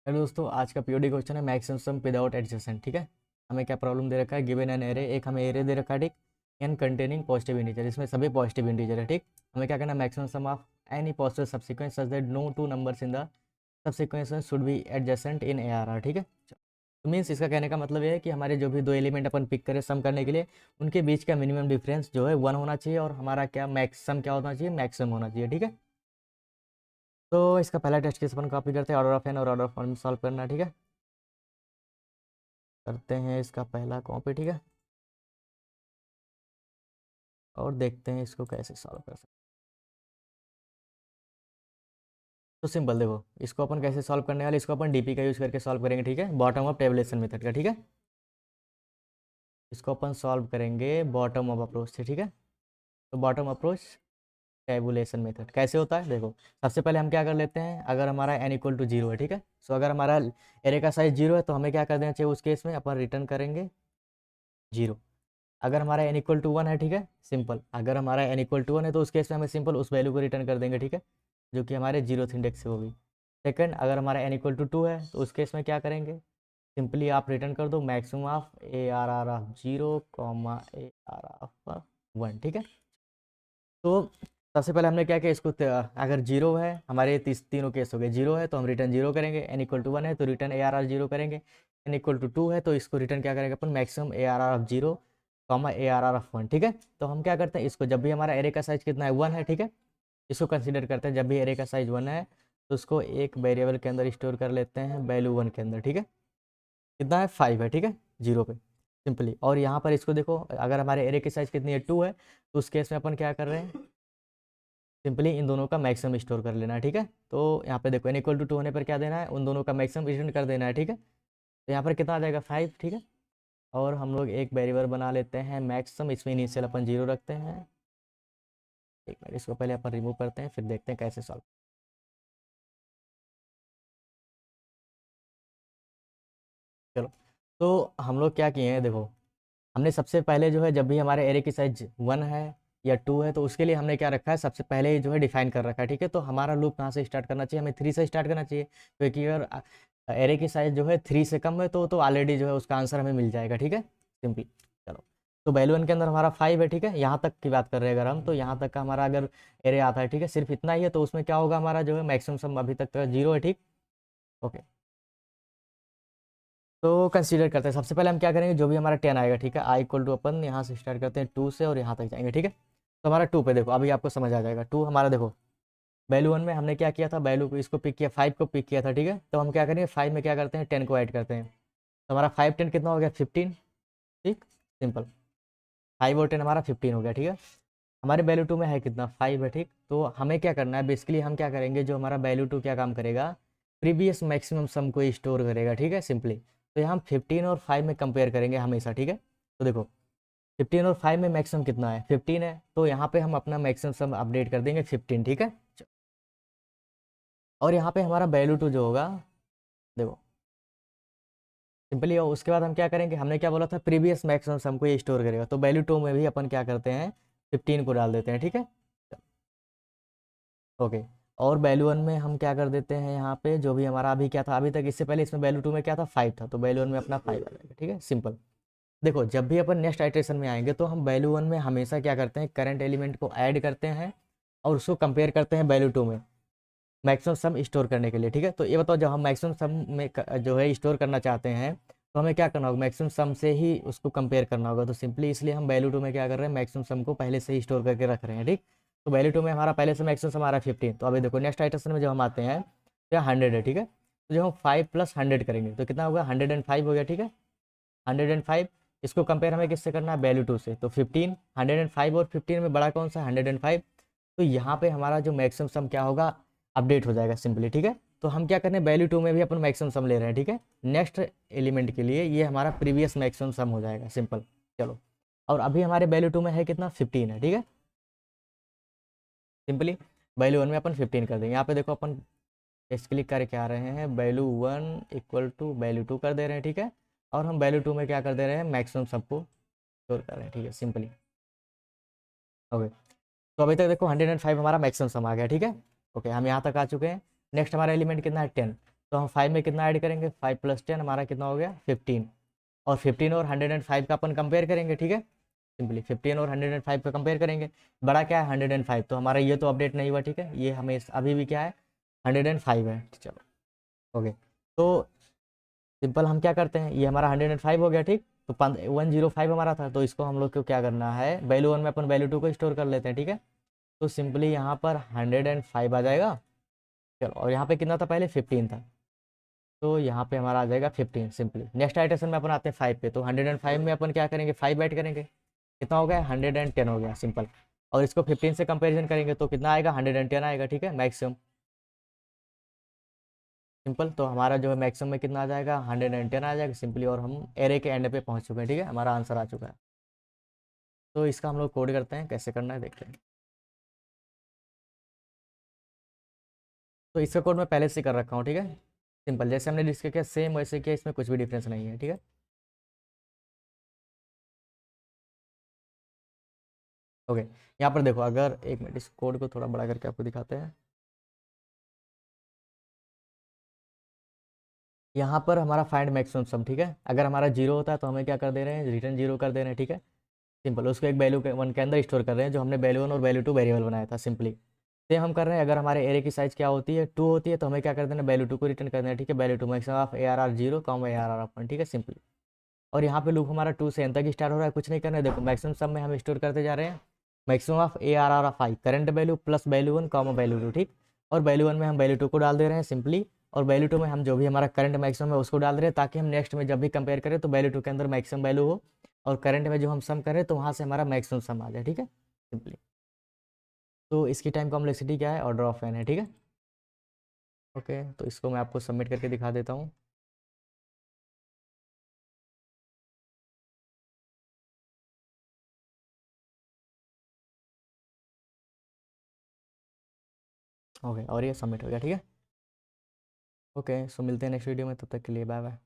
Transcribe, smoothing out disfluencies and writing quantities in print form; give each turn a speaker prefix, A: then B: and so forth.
A: Hello दोस्तों, आज का पीओडी क्वेश्चन है मैक्सिमम सम विदाउट एडजेसेंट। ठीक है, हमें क्या प्रॉब्लम दे रखा है, गिवन एन एरे, एक हमें एरे दे रखा है, ठीक, एन कंटेनिंग पॉजिटिव इंटीजर, इसमें सभी पॉजिटिव इंटीजर है। ठीक, हमें क्या करना है, maximum sum of any positive subsequence such that no two numbers in the subsequence should be adjacent in ARR। ठीक है, तो मीन्स इसका कहने का मतलब ये है कि हमारे जो भी दो एलिमेंट अपन पिक करें सम करने के लिए, उनके बीच का मिनिमम डिफरेंस जो है 1 होना चाहिए और हमारा क्या मैक्सिमम क्या होना चाहिए, मैक्सिमम होना चाहिए। ठीक है, तो इसका पहला टेस्ट केस अपन कॉपी करते हैं, ऑर्डर ऑफ एन और ऑर्डर ऑफ वन में सॉल्व करना है। ठीक है, करते हैं इसका पहला कॉपी। ठीक है, और देखते हैं इसको कैसे सॉल्व कर सकते हैं। तो सिंपल देखो, इसको अपन कैसे सॉल्व करने वाले, इसको अपन डीपी का यूज़ करके सॉल्व करेंगे। ठीक है, बॉटम अप टेबुलेशन मेथड का। ठीक है, इसको अपन सॉल्व करेंगे बॉटम अप अप्रोच से। ठीक है, तो बॉटम अप्रोच टेबुलेशन मेथड कैसे होता है, देखो सबसे पहले हम क्या कर लेते हैं, अगर हमारा n इक्वल टू 0 है। ठीक है, सो अगर हमारा एरे का साइज 0 है तो हमें क्या कर देना चाहिए, उस केस में अपन रिटर्न करेंगे 0। अगर हमारा n इक्वल टू 1 है, ठीक है, सिंपल, अगर हमारा n इक्वल टू 1 है तो उस केस में हमें सिंपल उस वैल्यू को रिटर्न कर देंगे। ठीक है, जो कि हमारे 0th इंडेक्स से होगी। सेकंड, अगर हमारा n इक्वल टू 2 है तो उस केस में क्या करेंगे, सिंपली आप रिटर्न कर दो maximum of ARR of 0 comma ARR of 1। ठीक है, तो सबसे पहले हमने क्या किया, इसको अगर 0 है, हमारे तीनों केस हो गए, 0 है तो हम रिटर्न 0 करेंगे, n इक्वल टू 1 है तो रिटर्न ARR 0 करेंगे, n इक्वल टू 2 है तो इसको रिटर्न क्या करेंगे अपन, maximum ARR of 0 comma ARR of 1। ठीक है, तो हम क्या करते हैं, इसको जब भी हमारा एरे का साइज कितना है 1 है, ठीक है, इसको कंसीडर करते हैं, जब भी एरे का साइज 1 है तो उसको एक वेरिएबल के अंदर स्टोर कर लेते हैं, वैल्यू 1 के अंदर। ठीक है, कितना है 5 है, ठीक है, 0 पे सिंपली। और यहाँ पर इसको देखो, अगर हमारे एरे की साइज कितनी है 2 है तो उस केस में अपन क्या कर रहे हैं, सिंपली इन दोनों का मैक्सिमम स्टोर कर लेना है। ठीक है, तो यहाँ पे देखो n इक्वल टू 2 होने पर क्या देना है, उन दोनों का मैक्सिमम रिटर्न कर देना है। ठीक है, तो यहाँ पर कितना आ जाएगा 5। ठीक है, और हम लोग एक वेरिएबल बना लेते हैं मैक्सिमम, इसमें इनिशियल अपन 0 रखते हैं। एक मिनट, इसको पहले अपन रिमूव करते हैं फिर देखते हैं कैसे सॉल्व। चलो, तो हम लोग क्या किए हैं, देखो हमने सबसे पहले जो है, जब भी हमारे एरे की साइज 1 है या 2 है तो उसके लिए हमने क्या रखा है, सबसे पहले ही जो है डिफाइन कर रखा है। ठीक है, तो हमारा लूप कहाँ से स्टार्ट करना चाहिए, हमें 3 से स्टार्ट करना चाहिए, क्योंकि अगर एरे की साइज जो है 3 से कम है तो ऑलरेडी जो है उसका आंसर हमें मिल जाएगा। ठीक है, सिंपली। चलो, तो वैल्यू वन के अंदर हमारा 5 है। ठीक है, यहाँ तक की बात कर रहे हैं अगर हम, तो यहाँ तक का हमारा अगर एरे आता है, ठीक है, सिर्फ इतना ही है, तो उसमें क्या होगा, हमारा जो है मैक्सिमम सम अभी तक का 0 है। ठीक, ओके, तो कंसीडर करते हैं, सबसे पहले हम क्या करेंगे, जो भी हमारा 10 आएगा, ठीक है, आई इक्वल टू अपन यहाँ से स्टार्ट करते हैं 2 से और यहाँ तक जाएंगे। ठीक है, तो हमारा 2 पे देखो, अभी आपको समझ आ जाएगा। 2 हमारा देखो, वैल्यू 1 में हमने क्या किया था, वैल्यू को इसको पिक किया, 5 को पिक किया था। ठीक है, तो हम क्या करेंगे, 5 में क्या करते हैं, 10 को ऐड करते हैं, तो हमारा 5 10 कितना हो गया, 15। ठीक, सिंपल, 5 और 10 हमारा 15 हो गया। ठीक है, हमारे वैल्यू 2 में है कितना, 5 है। ठीक, तो हमें क्या करना है, बेसिकली हम क्या करेंगे, जो हमारा वैल्यू 2 क्या काम करेगा, प्रीवियस मैक्सिमम सम को स्टोर करेगा। ठीक है, सिंपली, तो यहाँ हम 15 और 5 में कंपेयर करेंगे हमेशा। ठीक है, तो देखो 15 और 5 में मैक्सिमम कितना है, 15 है, तो यहाँ पे हम अपना मैक्सिमम सम अपडेट कर देंगे 15। ठीक है, और यहाँ पे हमारा वैल्यू 2 जो होगा, देखो सिंपली, और उसके बाद हम क्या करेंगे, हमने क्या बोला था, प्रीवियस मैक्सिमम सम को ये स्टोर करेगा, तो वैल्यू 2 में भी अपन क्या करते हैं, 15 को डाल देते हैं। ठीक है, ओके, और वैल्यू 1 में हम क्या कर देते हैं, यहाँ पे जो भी हमारा अभी क्या था, अभी तक इससे पहले इसमें वैल्यू 2 में क्या था, 5 था, तो वैल्यू 1 में अपना 5 आ जाएगा। ठीक है, सिंपल। देखो जब भी अपन नेक्स्ट आइट्रेशन में आएंगे तो हम वैल्यू 1 में हमेशा क्या करते हैं, करंट एलिमेंट को ऐड करते हैं और उसको कंपेयर करते हैं वैल्यू 2 में मैक्सिमम सम स्टोर करने के लिए। ठीक है, तो ये बताओ, जब हम मैक्सिमम सम में जो है स्टोर करना चाहते हैं तो हमें क्या करना होगा, मैक्सिमम सम से ही उसको कंपेयर करना होगा, तो सिंपली इसलिए हम वैल्यू 2 में क्या कर रहे हैं, मैक्सिमम सम को पहले से ही स्टोर करके रख रहे हैं। ठीक, तो वैल्यू 2 में हमारा पहले से मैक्सिमम सम आ रहा है 15, तो अभी देखो नेक्स्ट आइट्रेशन में जब हम आते हैं तो 100 है। ठीक है, तो जब हम 5 प्लस 100 करेंगे तो कितना होगा, 105 हो गया। ठीक है, 105, इसको कंपेयर हमें किससे करना है, वैल्यू 2 से, तो 15, 105 और 15 में बड़ा कौन सा, 105, तो यहाँ पे हमारा जो मैक्सिमम सम क्या होगा, अपडेट हो जाएगा सिंपली। ठीक है, तो हम क्या करने, वैल्यू 2 में भी अपन मैक्सिमम सम ले रहे हैं। ठीक है, नेक्स्ट एलिमेंट के लिए ये हमारा प्रीवियस मैक्सिमम सम हो जाएगा, सिंपल। चलो, और अभी हमारे वैल्यू 2 में है कितना, 15 है। ठीक है, सिंपली वैल्यू 1 में अपन 15 कर देंगे। यहाँ पे देखो अपन इस क्लिक करके आ रहे हैं, वैल्यू 1 इक्वल टू वैल्यू 2 कर दे रहे हैं। ठीक है, और हम वैल्यू 2 में क्या कर दे रहे हैं, मैक्सिमम सबको स्टोर कर रहे हैं। ठीक है, सिंपली, ओके, तो अभी तक देखो 105 हमारा मैक्सिमम सम आ गया। ठीक है, ओके, हम यहाँ तक आ चुके हैं। नेक्स्ट हमारा एलिमेंट कितना है, 10, तो हम 5 में कितना ऐड करेंगे, 5 + 10 हमारा कितना हो गया 15, और 15 और 105 का अपन कंपेयर करेंगे, ठीक है। सिंपली 15 और 105 का कंपेयर करेंगे, बड़ा क्या है 105, तो हमारा ये तो अपडेट नहीं हुआ, ठीक है, ये हमें अभी भी क्या है 105 है, चलो ओके। तो सिंपल हम क्या करते हैं, ये हमारा 105 हो गया, ठीक। तो 105 हमारा था, तो इसको हम लोग को क्या करना है, वैल्यू 1 में अपन वैल्यू 2 को स्टोर कर लेते हैं, ठीक है। तो सिंपली यहाँ पर 105 आ जाएगा, चलो, और यहाँ पे कितना था पहले 15 था, तो यहाँ पे हमारा आ जाएगा 15 सिंपली। नेक्स्ट आइटेशन में अपन आते हैं 5 पे, तो 105 में अपन क्या करेंगे 5 ऐड करेंगे, कितना हो गया 110 हो गया सिंपल, और इसको 15 से कंपेरिजन करेंगे तो कितना आएगा 110 आएगा, ठीक है, मैक्सिमम सिंपल। तो हमारा जो है मैक्सिमम में कितना आ जाएगा 110 आ जाएगा सिंपली, और हम एरे के एंड पे पहुंच चुके हैं, ठीक है, हमारा आंसर आ चुका है। तो इसका हम लोग कोड करते हैं, कैसे करना है देखते हैं। तो इसका कोड मैं पहले से कर रखा हूँ, ठीक है, सिंपल जैसे हमने डिस्कस किया सेम वैसे किया, इसमें कुछ भी डिफरेंस नहीं है, ठीक है। ओके, यहाँ पर देखो, अगर एक मिनट इस कोड को थोड़ा बड़ा करके आपको दिखाते हैं। यहाँ पर हमारा फाइंड मैक्सिमम सम, ठीक है, अगर हमारा जीरो होता है तो हमें क्या कर दे रहे हैं, रिटर्न जीरो कर दे रहे हैं, ठीक है, सिंपल। उसको एक वैल्यू 1 के अंदर स्टोर कर रहे हैं, जो हमने वैल्यू 1 और वैल्यू 2 वेरिएबल बनाया था सिंपली। सेम हम कर रहे हैं, अगर हमारे एरे की साइज क्या होती है 2 होती है, तो हमें क्या कर देना वैल्यू 2 को रिटर्न कर देना, ठीक है, value 2 maximum of ARR 0 com ARR of 1, ठीक है, सिंपली। और यहाँ पे लूप हमारा 2 से n तक स्टार्ट हो रहा है, कुछ नहीं करना है, देखो मैक्सिमम सम में हम स्टोर करते जा रहे हैं maximum of ARR of i current value plus value 1 comma value 2, ठीक। और वैल्यू 1 में हम वैल्यू 2 को डाल दे रहे हैं सिंपली, और वैल्यू 2 में हम जो भी हमारा करंट मैक्सिमम है उसको डाल रहे हैं, ताकि हम नेक्स्ट में जब भी कंपेयर करें तो वैल्यू 2 के अंदर मैक्सिमम वैल्यू हो, और करंट में जो हम सम करें तो वहाँ से हमारा मैक्सिमम सम आ जाए, ठीक है, सिंपली। तो इसकी टाइम कॉम्प्लेक्सिटी क्या है, ऑर्डर ऑफ एन है, ठीक है। ओके, तो इसको मैं आपको सबमिट करके दिखा देता हूँ। ओके, और ये सबमिट हो गया, ठीक है। ओके, सो मिलते हैं नेक्स्ट वीडियो में, तब तक के लिए बाय बाय।